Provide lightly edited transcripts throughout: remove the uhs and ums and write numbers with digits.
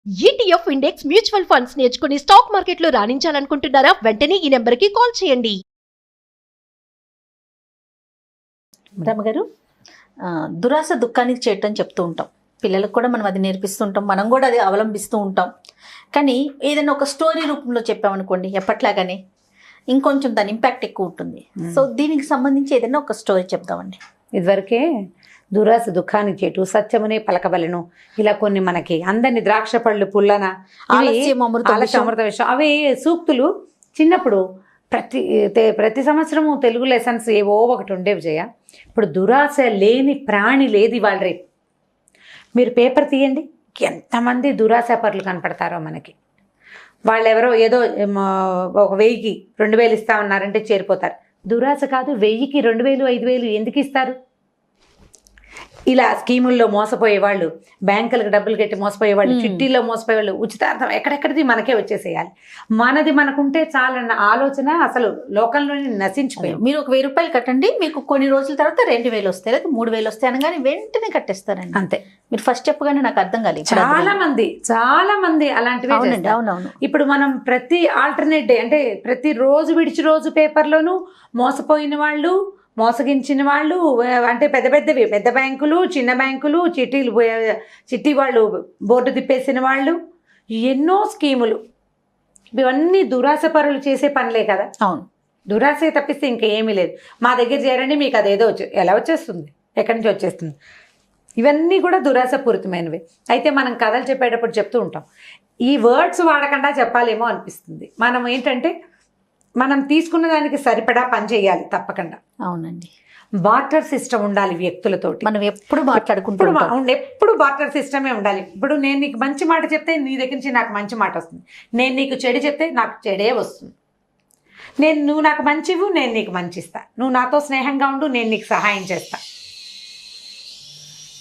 ETF index mutual funds నేర్చుకుని stock మార్కెట్లో రాణించాలనుకుంటున్నారా? వెంటనే ఈ నెంబర్కి కాల్ చేయండి. రమగారు, దురాశ దుఃఖానికి చేయటం చెప్తూ ఉంటాం. పిల్లలకు కూడా మనం అది నేర్పిస్తూ ఉంటాం, మనం కూడా అది అవలంబిస్తూ ఉంటాం. కానీ ఏదైనా ఒక స్టోరీ రూపంలో చెప్పామనుకోండి, ఎప్పట్లాగానే ఇంకొంచెం దాని ఇంపాక్ట్ ఎక్కువ ఉంటుంది. సో దీనికి సంబంధించి ఏదైనా ఒక స్టోరీ చెప్దామండి. ఇదివరకే దురాశ దుఃఖానికి చేటు సత్యమునే పలకబలను, ఇలా కొన్ని మనకి అందని ద్రాక్ష పళ్ళు పుల్లన ఆలస్యం అమృత విషయం, అవి సూక్తులు చిన్నప్పుడు ప్రతి సంవత్సరము తెలుగు లెసన్స్ ఏవో ఒకటి ఉండేవి జయ. ఇప్పుడు దురాశ లేని ప్రాణి లేదు ఇవాళ రేపు. మీరు పేపర్ తీయండి, ఎంతమంది దురాశపరులు కనపడతారో మనకి. వాళ్ళు ఎవరో ఏదో 1000కి 2000 ఇస్తామన్నారంటే చేరిపోతారు. దురాశ కాదు, 1000కి 2000 5000 ఎందుకు ఇస్తారు? ఇలా స్కీముల్లో మోసపోయేవాళ్ళు, బ్యాంకులకు డబ్బులు కట్టి మోసపోయేవాళ్ళు, చిట్టీల్లో మోసపోయేవాళ్ళు, ఉచితార్థం ఎక్కడెక్కడిది మనకే వచ్చేసేయాలి, మనది మనకుంటే చాలన్న ఆలోచన అసలు లోకంలోనే నశించిపోయాం. మీరు ఒక 1000 రూపాయలు కట్టండి, మీకు కొన్ని రోజుల తర్వాత 2000 వస్తాయి, లేదా 3000 వస్తాయి అనగానే వెంటనే కట్టేస్తారండి. అంతే. మీరు ఫస్ట్ చెప్పగానే నాకు అర్థం కాలేదు. చాలా మంది అలాంటివి. అవునవును. ఇప్పుడు మనం ప్రతి ఆల్టర్నేట్ డే అంటే ప్రతి రోజు విడిచి రోజు పేపర్లోనూ మోసపోయిన వాళ్ళు, మోసగించిన వాళ్ళు, అంటే పెద్ద బ్యాంకులు, చిన్న బ్యాంకులు, చిట్టి వాళ్ళు బోర్డు తిప్పేసిన వాళ్ళు, ఎన్నో స్కీములు. ఇవన్నీ దురాశపరులు చేసే పనులే కదా. అవును, దురాశ తప్పిస్తే ఇంకేమీ లేదు. మా దగ్గర చేరండి, మీకు అదేదో ఎలా వచ్చేస్తుంది, ఎక్కడి నుంచి వచ్చేస్తుంది. ఇవన్నీ కూడా దురాశపూరితమైనవి. అయితే మనం కథలు చెప్పేటప్పుడు చెప్తూ ఉంటాం, ఈ వర్డ్స్ వాడకుండా చెప్పాలేమో అనిపిస్తుంది. మనం ఏంటంటే మనం తీసుకున్న దానికి సరిపడా పని చేయాలి తప్పకుండా. అవునండి. బార్టర్ సిస్టమ్ ఉండాలి వ్యక్తులతోటి. మనం ఎప్పుడు మాట్లాడుకుంటాం, ఎప్పుడు బార్టర్ సిస్టమే ఉండాలి. ఇప్పుడు నేను నీకు మంచి మాట చెప్తే నీ దగ్గర నుంచి నాకు మంచి మాట వస్తుంది, నేను నీకు చెడు చెప్తే నాకు చెడే వస్తుంది. నువ్వు నాకు మంచివు, నేను నీకు మంచి ఇస్తా. నువ్వు నాతో స్నేహంగా ఉండు, నేను నీకు సహాయం చేస్తా.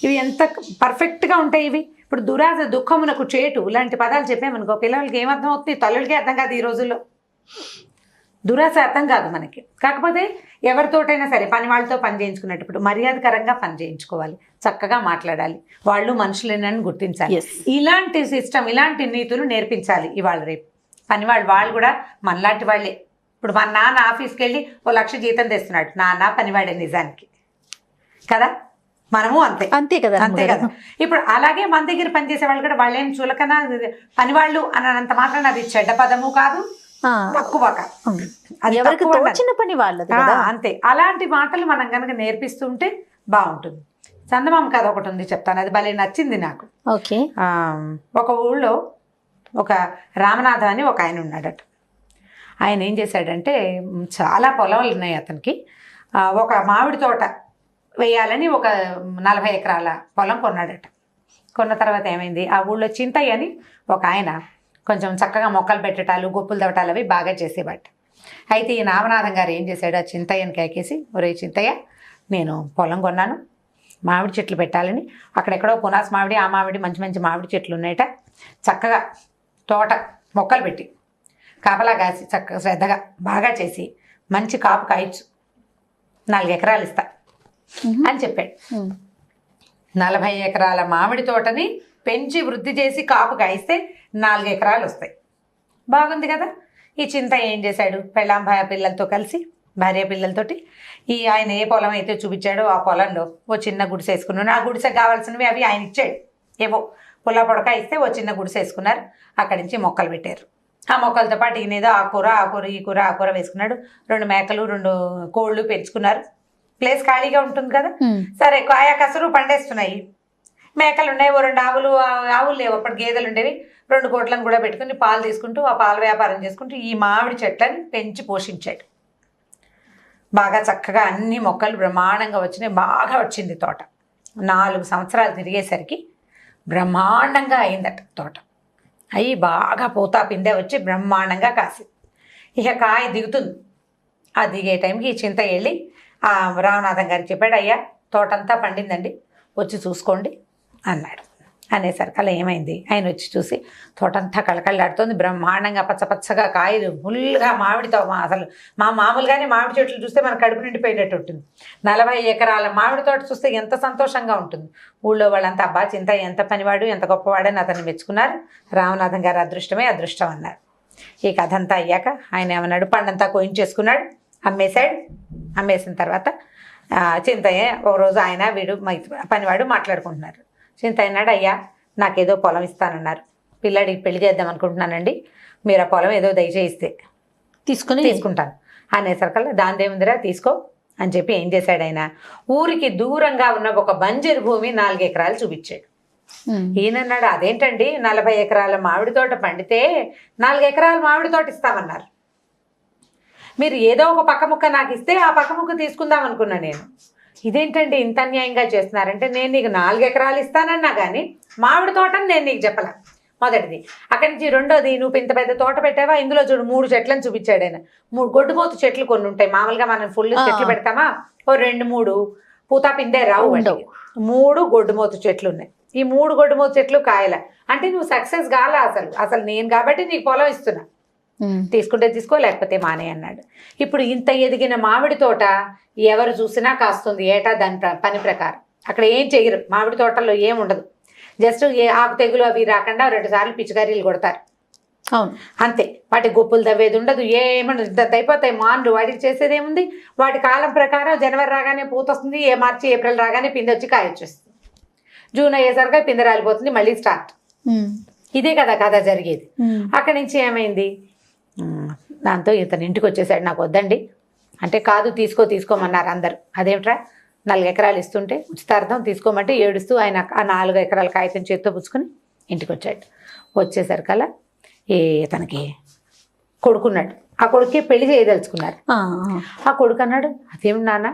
ఇవి ఎంత పర్ఫెక్ట్గా ఉంటాయి ఇవి. ఇప్పుడు దురాశ దుఃఖమునకు చేటు ఇలాంటి పదాలు చెప్పామనుకో, పిల్లలకి ఏమర్థం అవుతుంది? తల్లులకే అర్థం కాదు ఈ రోజుల్లో. దురాశ అర్థం కాదు మనకి. కాకపోతే ఎవరితోటైనా సరే పని వాళ్ళతో పని చేయించుకునేటప్పుడు మర్యాదకరంగా పని చేయించుకోవాలి, చక్కగా మాట్లాడాలి, వాళ్ళు మనుషులేనని గుర్తించాలి. ఇలాంటి సిస్టమ్, ఇలాంటి నీతులు నేర్పించాలి ఇవాళ రేపు. పని వాళ్ళు కూడా మనలాంటి వాళ్ళే. ఇప్పుడు మన నాన్న ఆఫీస్కి వెళ్ళి 1,00,000 జీతం తెస్తున్నాడు, నాన్న పనివాడే నిజానికి కదా. మనము అంతే కదా. ఇప్పుడు అలాగే మన దగ్గర పనిచేసే వాళ్ళు కూడా వాళ్ళేం చులకన పనివాళ్ళు అన్నంత మాత్రం అది చెడ్డ పదము కాదు, తక్కువ ఎవరికి తోచిన పని వాళ్ళది. అంతే. అలాంటి మాటలు మనం కనుక నేర్పిస్తుంటే బాగుంటుంది. చందమామ కథ ఒకటి ఉంది, చెప్తాను, అది భలే నచ్చింది నాకు. ఓకే. ఒక ఊళ్ళో ఒక రామనాథ అని ఒక ఆయన ఉన్నాడట. ఆయన ఏం చేశాడంటే, చాలా పొలాలు ఉన్నాయి అతనికి. ఒక మామిడి తోట వేయాలని ఒక 40 ఎకరాల పొలం కొన్నాడట. కొన్న తర్వాత ఏమైంది, ఆ ఊళ్ళో చింతయ్య అని ఒక ఆయన కొంచెం చక్కగా మొక్కలు పెట్టటాలు, గొప్పులు తవ్వటాలు అవి బాగా చేసేవాట. అయితే ఈ రామనాథం గారు ఏం చేశాడు, ఆ చింతయ్యని కేకేసి, ఒరే చింతయ్య, నేను పొలం కొన్నాను, మామిడి చెట్లు పెట్టాలని. అక్కడెక్కడో పునాస్ మామిడి, ఆ మామిడి, మంచి మంచి మామిడి చెట్లు ఉన్నాయట. చక్కగా తోట మొక్కలు పెట్టి కాపలా కాసి చక్కగా శ్రద్ధగా బాగా చేసి మంచి కాపు కాయచ్చు, 4 ఎకరాలు ఇస్తా అని చెప్పాడు. 40 ఎకరాల మామిడి తోటని పెంచి వృద్ధి చేసి కాపు కాయిస్తే 4 ఎకరాలు వస్తాయి. బాగుంది కదా. ఈ చింత ఏం చేశాడు, పెళ్ళాం పిల్లలతో కలిసి, భార్య పిల్లలతోటి ఆయన ఏ పొలం అయితే చూపించాడో ఆ పొలంలో ఓ చిన్న గుడిసె వేసుకున్నాడు. ఆ గుడిసె కావాల్సినవి అవి ఆయన ఇచ్చాడు, ఏవో పుల్ల పొడక ఇస్తే ఓ చిన్న గుడిసె వేసుకున్నారు. అక్కడి నుంచి మొక్కలు పెట్టారు. ఆ మొక్కలతో పాటు ఈయనేదో ఆ కూర వేసుకున్నాడు. 2 మేకలు 2 కోళ్ళు పెంచుకున్నారు. ప్లేస్ ఖాళీగా ఉంటుంది కదా. సరే, కాయ కసరు పండేస్తున్నాయి, మేకలు ఉన్నాయి, ఓ 2 ఆవులు లేవు, అప్పుడు గేదెలు ఉండేవి. 2 కోట్లను కూడా పెట్టుకుని పాలు తీసుకుంటూ ఆ పాల వ్యాపారం చేసుకుంటూ ఈ మామిడి చెట్లని పెంచి పోషించాడు. బాగా చక్కగా అన్ని మొక్కలు బ్రహ్మాండంగా వచ్చినాయి, బాగా వచ్చింది తోట. 4 సంవత్సరాలు తిరిగేసరికి బ్రహ్మాండంగా అయిందట తోట. అవి బాగా పూతా పిందే వచ్చి బ్రహ్మాండంగా కాసి, ఇక కాయ దిగుతుంది. ఆ దిగే టైంకి ఈ చింత వెళ్ళి ఆ రామనాథం గారికి చెప్పాడు, అయ్యా తోటంతా పండిందండి, వచ్చి చూసుకోండి అన్నాడు. అనేసరికి అలా ఏమైంది, ఆయన వచ్చి చూసి తోటంతా కళకళలాడుతోంది, బ్రహ్మాండంగా పచ్చపచ్చగా కాయలు, ఫుల్గా మామిడితో అసలు మామూలుగానే మామిడి చెట్లు చూస్తే మన కడుపు నిండిపోయినట్టు ఉంటుంది. 40 ఎకరాల మామిడి తోట చూస్తే ఎంత సంతోషంగా ఉంటుంది. ఊళ్ళో వాళ్ళంతా అబ్బా చింతయ్య ఎంత పనివాడు, ఎంత గొప్పవాడని అతన్ని మెచ్చుకున్నారు. రామనాథం గారు అదృష్టమే అదృష్టం అన్నారు. ఈ కథ అంతా అయ్యాక ఆయన ఏమన్నాడు, పండంతా కోయించేసుకున్నాడు, అమ్మేశాడు. అమ్మేసిన తర్వాత చింతయ్య ఒకరోజు ఆయన వీడు పనివాడు మాట్లాడుకుంటున్నారు. చింతయ్య అన్నాడు, అయ్యా నాకేదో పొలం ఇస్తానన్నారు, పిల్లాడికి పెళ్లి చేద్దాం అనుకుంటున్నానండి, మీరు ఆ పొలం ఏదో దయచేయిస్తే తీసుకుంటాను అనేసరికల్లా దానిదేముందిరా తీసుకో అని చెప్పి ఏం చేశాడు ఆయన, ఊరికి దూరంగా ఉన్న ఒక బంజరు భూమి 4 ఎకరాలు చూపించాడు. ఈయనన్నాడు, అదేంటండి 40 ఎకరాల మామిడి తోట పండితే 4 ఎకరాల మామిడి తోట ఇస్తామన్నారు, మీరు ఏదో ఒక పక్క ముక్క నాకు ఇస్తే ఆ పక్క ముక్క తీసుకుందాం అనుకున్నా నేను, ఇదేంటండి ఇంత అన్యాయంగా చేస్తున్నారంటే, నేను నీకు 4 ఎకరాలు ఇస్తానన్నా కానీ మామిడి తోటని నేను నీకు చెప్పలా, మొదటిది. అక్కడి నుంచి రెండోది, నువ్వు ఇంత పెద్ద తోట పెట్టావా, ఇందులో చూడు 3 చెట్లను చూపించాడు ఆయన. 3 గొడ్డుమోతు చెట్లు కొన్ని ఉంటాయి, మామూలుగా మనం ఫుల్ చెట్లు పెడతామా, ఓ 2-3 పూతా పిందే రావు, 3 గొడ్డుమోతు చెట్లు ఉన్నాయి. ఈ 3 గొడ్డుమోతు చెట్లు కాయల అంటే నువ్వు సక్సెస్ కాలా, అసలు నేను కాబట్టి నీకు పొలం ఇస్తున్నా, తీసుకుంటే తీసుకో లేకపోతే మానే అన్నాడు. ఇప్పుడు ఇంత ఎదిగిన మామిడి తోట ఎవరు చూసినా కాస్తుంది ఏటా దాని పని ప్రకారం. అక్కడ ఏం చెయ్యరు, మామిడి తోటల్లో ఏం ఉండదు, జస్ట్ ఏ ఆకు తెగులు అవి రాకుండా 2 సార్లు పిచ్చికారీలు కొడతారు, అవును అంతే. వాటి గొప్పులు దవ్వేది ఉండదు, ఏముండదు, ఇంత అయిపోతాయి మాన్లు. వాటికి చేసేది ఏముంది, వాటి కాలం ప్రకారం జనవరి రాగానే పూత వస్తుంది, మార్చి ఏప్రిల్ రాగానే పిందె వచ్చి కాయ వచ్చేస్తుంది, జూన్ అయ్యేసరికి పిందె రాలిపోతుంది, మళ్ళీ స్టార్ట్. ఇదే కదా కథ జరిగేది. అక్కడి నుంచి ఏమైంది, దాంతో ఇతను ఇంటికి వచ్చేసాడు, నాకు వద్దండి అంటే, కాదు తీసుకోమన్నారు అందరు. అదేమిట్రా 4 ఎకరాలు ఇస్తుంటే ఉచితార్థం తీసుకోమంటే ఏడుస్తూ ఆయన ఆ 4 ఎకరాల కాగితం చేత్తో పుచ్చుకొని ఇంటికి వచ్చాడు. వచ్చేసరికల్లా ఇతనికి కొడుకున్నాడు, ఆ కొడుకే పెళ్లి చేయదలుచుకున్నారు. ఆ కొడుకు అన్నాడు, అదేమి నాన్న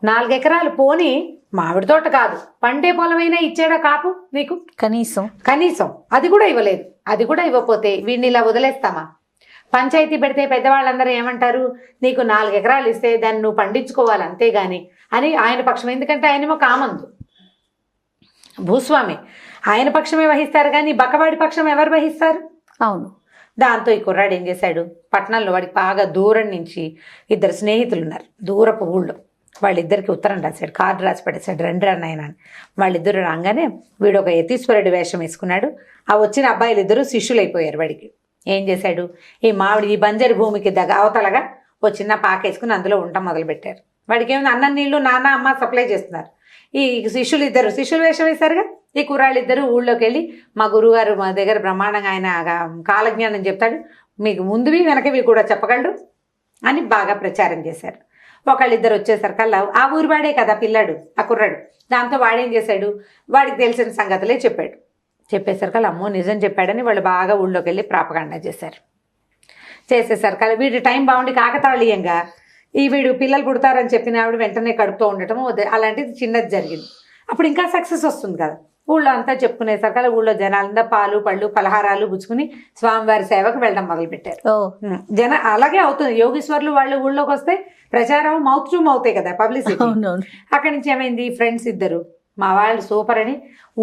4 ఎకరాలు పోనీ మామిడి తోట కాదు పండే పొలమైనా ఇచ్చాడా కాపు నీకు, కనీసం అది కూడా ఇవ్వలేదు. అది కూడా ఇవ్వకపోతే వీడిని ఇలా వదిలేస్తామా, పంచాయతీ పెడితే పెద్దవాళ్ళందరూ ఏమంటారు, నీకు 4 ఎకరాలు ఇస్తే దాన్ని నువ్వు పండించుకోవాలి అంతేగాని అని ఆయన పక్షం. ఎందుకంటే ఆయనేమో కామందు భూస్వామి, ఆయన పక్షమే వహిస్తారు కానీ బక్కవాడి పక్షం ఎవరు వహిస్తారు? అవును. దాంతో ఈ కుర్రాడు ఏం చేశాడు, పట్టణంలో వాడికి బాగా దూరం నుంచి 2 స్నేహితులు ఉన్నారు, దూరపు ఊళ్ళో. వాళ్ళిద్దరికి ఉత్తరం రాశాడు, కార్డు రాసి పెట్టేశాడు, రండి నాయన అని. వాళ్ళిద్దరు రాగానే వీడు ఒక యతీశ్వరుడి వేషం వేసుకున్నాడు. ఆ వచ్చిన అబ్బాయిలు 2 శిష్యులు అయిపోయారు. వాడికి ఏం చేశాడు, ఈ బంజరు భూమికి అవతలగా ఓ చిన్న పాకేసుకుని అందులో ఉండటం మొదలుపెట్టారు. వాడికి ఏమైనా అన్నం నీళ్లు నాన్న అమ్మ సప్లై చేస్తున్నారు. ఈ శిష్యులు వేషం వేశారుగా. ఈ కుర్రాళ్ళిద్దరూ ఊళ్ళోకి వెళ్ళి, మా గురువుగారు మా దగ్గర బ్రహ్మాండంగా ఆయన కాలజ్ఞానం చెప్తాడు, మీకు ముందువి వెనకవి కూడా చెప్పగలరు అని బాగా ప్రచారం చేశారు. ఒకళ్ళిద్దరు వచ్చేసరికల్లా ఆ ఊరు వాడే కదా పిల్లాడు, ఆ కుర్రాడు. దాంతో వాడేం చేశాడు, వాడికి తెలిసిన సంగతులే చెప్పాడు. చెప్పేసరికల్లా అమ్మో నిజం చెప్పాడని వాళ్ళు బాగా ఊళ్ళోకి వెళ్ళి ప్రాపగాండా చేశారు. చేసేసరికల్లా వీడి టైం బాగుండి కాకతాళీయంగా వీడు పిల్లలు పుడతారని చెప్పిన ఆవిడ వెంటనే కడుపుతూ ఉండటం అలాంటిది చిన్నది జరిగింది. అప్పుడు ఇంకా సక్సెస్ వస్తుంది కదా. ఊళ్ళో అంతా చెప్పుకునేసరికల్లా ఊళ్ళో జనాలంతా పాలు పళ్ళు పలహారాలు పుచ్చుకుని స్వామివారి సేవకు వెళ్ళడం మొదలుపెట్టారు. అలాగే అవుతుంది. యోగీశ్వర్లు వాళ్ళు ఊళ్ళోకి వస్తే ప్రచారం మౌత్ టు మౌతే కదా, పబ్లిసిటీ. అక్కడి నుంచి ఏమైంది, ఫ్రెండ్స్ ఇద్దరు మా వాళ్ళు సూపర్ అని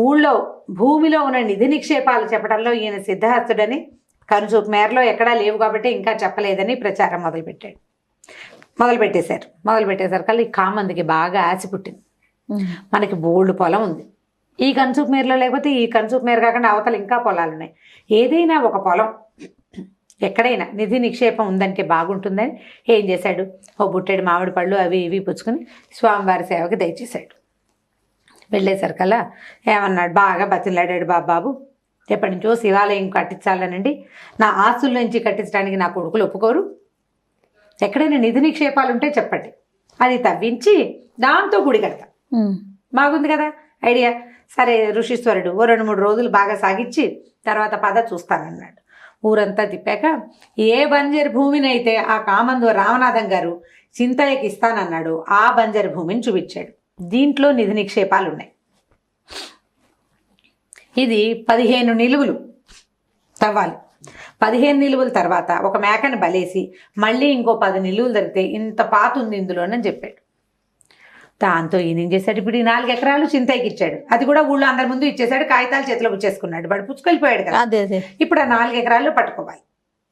ఊళ్ళో భూమిలో ఉన్న నిధి నిక్షేపాలు చెప్పడంలో ఈయన సిద్ధహస్తుడని, కనుచూపు మేరలో ఎక్కడా లేవు కాబట్టి ఇంకా చెప్పలేదని ప్రచారం మొదలుపెట్టేసరికల్లా ఈ కామందికి బాగా ఆశ పుట్టింది. మనకి బోల్డ్ పొలం ఉంది, ఈ కనుచూపు మేరలో లేకపోతే ఈ కనుచూపు మేర కాకుండా అవతల ఇంకా పొలాలు ఉన్నాయి, ఏదైనా ఒక పొలం ఎక్కడైనా నిధి నిక్షేపం ఉందంటే బాగుంటుందని ఏం చేశాడు, ఓ బుట్టెడు మామిడి పళ్ళు అవి ఇవి పుచ్చుకొని స్వామివారి సేవకి దయచేశాడు. వెళ్ళేసరికల్లా ఏమన్నాడు, బాగా బతిలాడాడు, బాబు ఎప్పటి నుంచో శివాలయం కట్టించాలనండి, నా ఆస్తుల నుంచి కట్టించడానికి నా కొడుకులు ఒప్పుకోరు, ఎక్కడైనా నిధి నిక్షేపాలు ఉంటే చెప్పండి, అది తవ్వించి దాంతో గుడి కడతా. బాగుంది కదా ఐడియా. సరే ఋషీశ్వరుడు ఓ 2-3 రోజులు బాగా సాగిచ్చి తర్వాత పద చూస్తానన్నాడు. ఊరంతా తిప్పాక ఏ బంజరు భూమినైతే ఆ కామందు రామనాథం గారు చింతయ్యకి ఇస్తానన్నాడు ఆ బంజరు భూమిని చూపించాడు. దీంట్లో నిధి నిక్షేపాలు ఉన్నాయి. ఇది 15 నిలువులు తవ్వాలి. 15 నిలువుల తర్వాత ఒక మేకను బలేసి మళ్ళీ ఇంకో 10 నిలువులు దొరికితే ఇంత పాత ఉంది ఇందులోనని చెప్పాడు. దాంతో ఈయన ఏం చేశాడు, ఇప్పుడు ఈ 4 ఎకరాలు చింతయ్యకి ఇచ్చాడు. అది కూడా ఊళ్ళో అందరి ముందు ఇచ్చేసాడు, కాగితాలు చేతిలో పుచ్చేసుకున్నాడు. వాడు పుచ్చుకెళ్ళిపోయాడు కదా. అదే అదే. ఇప్పుడు ఆ 4 ఎకరాలు పట్టుకోవాలి.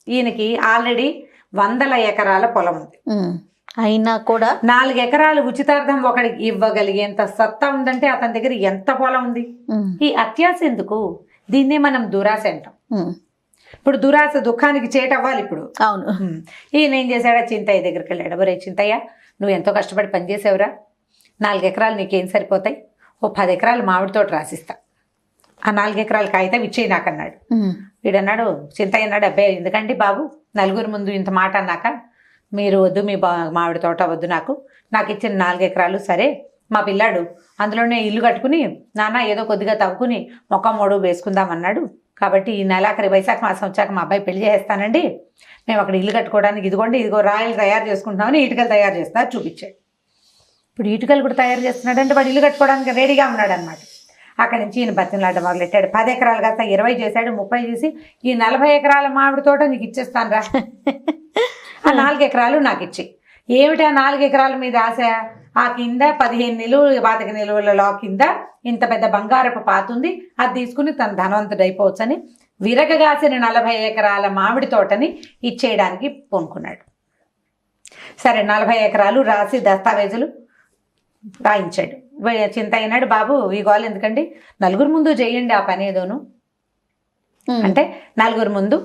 ఈయనకి ఆల్రెడీ 100 ఎకరాల పొలం ఉంది. అయినా కూడా 4 ఎకరాలు ఉచితార్థం ఒకడికి ఇవ్వగలిగేంత సత్తా ఉందంటే అతని దగ్గర ఎంత పొలం ఉంది. ఈ అత్యాశ ఎందుకు? దీన్నే మనం దురాశ అంటాం. ఇప్పుడు దురాశ దుఃఖానికి చేటవ్వాలి. ఇప్పుడు అవును. ఈయన ఏం చేశాడా, చింతయ్య దగ్గరికి వెళ్ళాడు. ఒరే చింతయ్య, నువ్వు ఎంతో కష్టపడి పనిచేసావురా, 4 ఎకరాలు నీకేం సరిపోతాయి, ఓ 10 ఎకరాలు మామిడి తోట రాసిస్తా, ఆ 4 ఎకరాల కాగితం ఇచ్చేయి నాకు అన్నాడు. వీడన్నాడు, చింతయ్య అన్నాడు, అబ్బాయి ఎందుకంటే బాబు, నలుగురు ముందు ఇంత మాట అన్నాక మీరు వద్దు, మీ మామిడి తోట వద్దు, నాకు ఇచ్చిన 4 ఎకరాలు సరే, మా పిల్లాడు అందులోనే ఇల్లు కట్టుకుని నాన్న ఏదో కొద్దిగా తవ్వుకుని మొక్క మూడు వేసుకుందాం అన్నాడు. కాబట్టి ఈ నెలాఖరి వైశాఖ మాసం వచ్చాక మా అబ్బాయి పెళ్లి చేస్తానండి, మేము అక్కడ ఇల్లు కట్టుకోవడానికి ఇదిగో రాయలు తయారు చేసుకుంటామని ఇటుకలు తయారు చేస్తున్నారు చూపించాడు. ఇప్పుడు ఇటుకలు కూడా తయారు చేస్తున్నాడు అంటే వాడు ఇల్లు కట్టుకోవడానికి రెడీగా ఉన్నాడు అనమాట. అక్కడి నుంచి ఈయన బతిమలాట మొదలెట్టాడు. 10 ఎకరాలు కాస్త 20 చేశాడు, 30 చేసి ఈ 40 ఎకరాల మామిడి తోట నీకు ఇచ్చేస్తాను రా, ఆ 4 ఎకరాలు నాకు ఇచ్చి. ఏమిటి ఆ 4 ఎకరాల మీద ఆశ? ఆ కింద 15 నిలువలు 25 నిలువలలో కింద ఇంత పెద్ద బంగారపు పాతుంది, అది తీసుకుని తన ధనవంతుడు అయిపోవచ్చని విరగగాసిన 40 ఎకరాల మామిడి తోటని ఇచ్చేయడానికి పూనుకున్నాడు. సరే 40 ఎకరాలు రాసి దస్తావేజులు రాయించాడు. చింత అయినాడు, బాబు ఈ గోలు ఎందుకండి, నలుగురు ముందు చేయండి ఆ పని ఏదోను అంటే, నలుగురు ముందు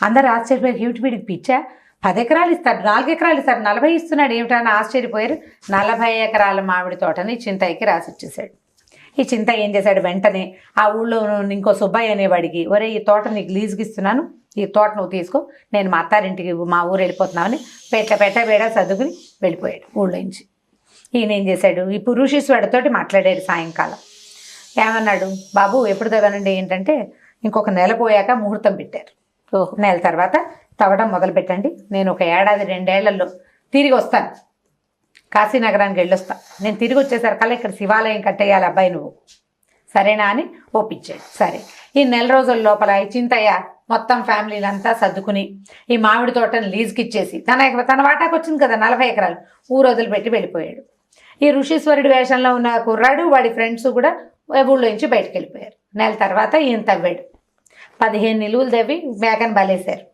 అందరు ఆశ్చర్యపోయారు. ఏమిటి వీడికి పిచ్చా, 10 ఎకరాలు ఇస్తాడు, 4 ఎకరాలు ఇస్తాడు, 40 ఇస్తున్నాడు ఏమిటని ఆశ్చర్యపోయారు. 40 ఎకరాల మామిడి తోటని చింతయ్యకి రాసిచ్చేసాడు. ఈ చింతయ్య ఏం చేశాడు, వెంటనే ఆ ఊళ్ళో ఇంకో సుబ్బయ్య అనేవాడికి, ఒరే ఈ తోట నీకు లీజుకి ఇస్తున్నాను, ఈ తోట నువ్వు తీసుకో, నేను మా అత్తారింటికి మా ఊరు వెళ్ళిపోతున్నామని బేడ సర్దుకుని వెళ్ళిపోయాడు ఊళ్ళో నుంచి. ఈయన ఏం చేశాడు, ఈ పురుషేశ్వరుడితోటి మాట్లాడాడు సాయంకాలం. ఏమన్నాడు, బాబు ఎప్పుడు తవ్వనండి, ఏంటంటే ఇంకొక నెల పోయాక ముహూర్తం పెట్టారు, నెల తర్వాత తవ్వడం మొదలు పెట్టండి, నేను ఒక 1-2 ఏళ్లలో తిరిగి వస్తాను, కాశీనగరానికి వెళ్ళొస్తా, నేను తిరిగి వచ్చేసరికల్లా ఇక్కడ శివాలయం కట్టేయాలి అబ్బాయి నువ్వు, సరేనా అని ఒప్పించాడు. సరే ఈ నెల రోజుల లోపల ఈ చింతయ్య మొత్తం ఫ్యామిలీలంతా సర్దుకుని ఈ మామిడి తోటను లీజుకి ఇచ్చేసి తన వాటాకు వచ్చింది కదా 40 ఎకరాలు, ఊరు వదిలిపెట్టి వెళ్ళిపోయాడు. ఈ ఋషీశ్వరుడి వేషంలో ఉన్న కుర్రాడు వాడి ఫ్రెండ్స్ కూడా ఊళ్ళో నుంచి బయటకు వెళ్ళిపోయారు. నెల తర్వాత ఈయన తవ్వాడు. 15 నిలువులు తవ్వి మేకను బలేశారు.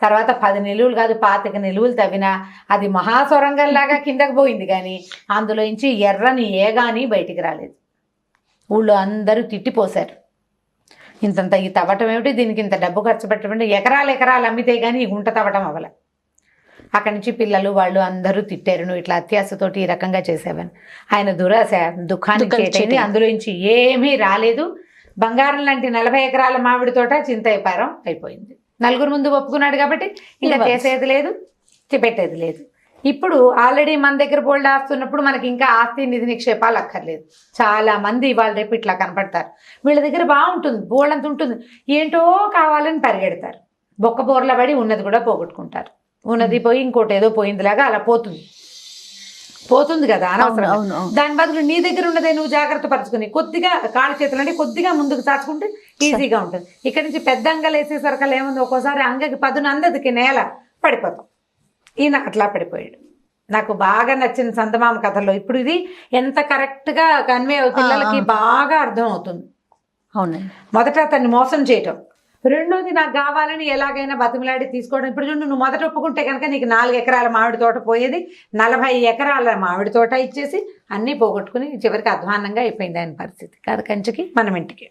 తర్వాత 10 నిలువులు కాదు 25 నిలువులు తవ్వినా అది మహాసొరంగంలాగా కిందకు పోయింది, కానీ అందులో నుంచి ఎర్రని ఏగాని బయటికి రాలేదు. ఊళ్ళో అందరూ తిట్టిపోశారు, ఇంతంత ఈ తవ్వటం ఏమిటి, దీనికి ఇంత డబ్బు ఖర్చు పెట్టడం, ఎకరాలు అమ్మితే కానీ ఈ గుంట తవ్వటం అవ్వల. అక్కడి నుంచి పిల్లలు వాళ్ళు అందరూ తిట్టారు, నువ్వు ఇట్లా అత్యాశతోటి ఈ రకంగా చేసావని. ఆయన దురాశ దుఃఖానికి చేటైంది, అందులో నుంచి ఏమీ రాలేదు. బంగారం లాంటి 40 ఎకరాల మామిడి తోట చింతయ్యపారం అయిపోయింది. నలుగురు ముందు ఒప్పుకున్నాడు కాబట్టి ఇంకా చేసేది లేదు, పెట్టేది లేదు. ఇప్పుడు ఆల్రెడీ మన దగ్గర బోల్డ్ ఆస్తున్నప్పుడు మనకి ఇంకా ఆస్తి నిధి నిక్షేపాలు అక్కర్లేదు. చాలా మంది ఇవాళ రేపు ఇట్లా కనపడతారు, వీళ్ళ దగ్గర బాగుంటుంది, బోల్డంత ఉంటుంది, ఏంటో కావాలని పరిగెడతారు, బొక్క బోర్ల పడి ఉన్నది కూడా పోగొట్టుకుంటారు. ఉన్నది పోయి ఇంకోటి ఏదో పోయిందిలాగా అలా పోతుంది కదా అనవసరం. దాని బదులు నీ దగ్గర ఉన్నదే నువ్వు జాగ్రత్త పరచుకుని కొద్దిగా కాళ్ళ చేతులు అంటే కొద్దిగా ముందుకు చాచుకుంటే ఈజీగా ఉంటుంది. ఇక్కడ నుంచి పెద్ద అంగలు వేసేసరికల్లా ఏముంది, ఒక్కోసారి అంగకి పదును అందదికి నేల పడిపోతాం. ఈయన అట్లా పడిపోయాడు. నాకు బాగా నచ్చిన చందమామ కథలో ఇప్పుడు ఇది ఎంత కరెక్ట్గా కన్వే పిల్లలకి బాగా అర్థం అవుతుంది. అవునండి, మొదట అతన్ని మోసం చేయటం, రెండోది నాకు కావాలని ఎలాగైనా బతిమలాడి తీసుకోవడం. ఇప్పుడు నువ్వు మొదట ఒప్పుకుంటే కనుక నీకు 4 ఎకరాల మామిడి తోట పోయేది, 40 ఎకరాల మామిడి తోట ఇచ్చేసి అన్నీ పోగొట్టుకుని చివరికి అధ్వాన్నంగా అయిపోయింది ఆయన పరిస్థితి. కాదు కంచికి మనం ఇంటికి.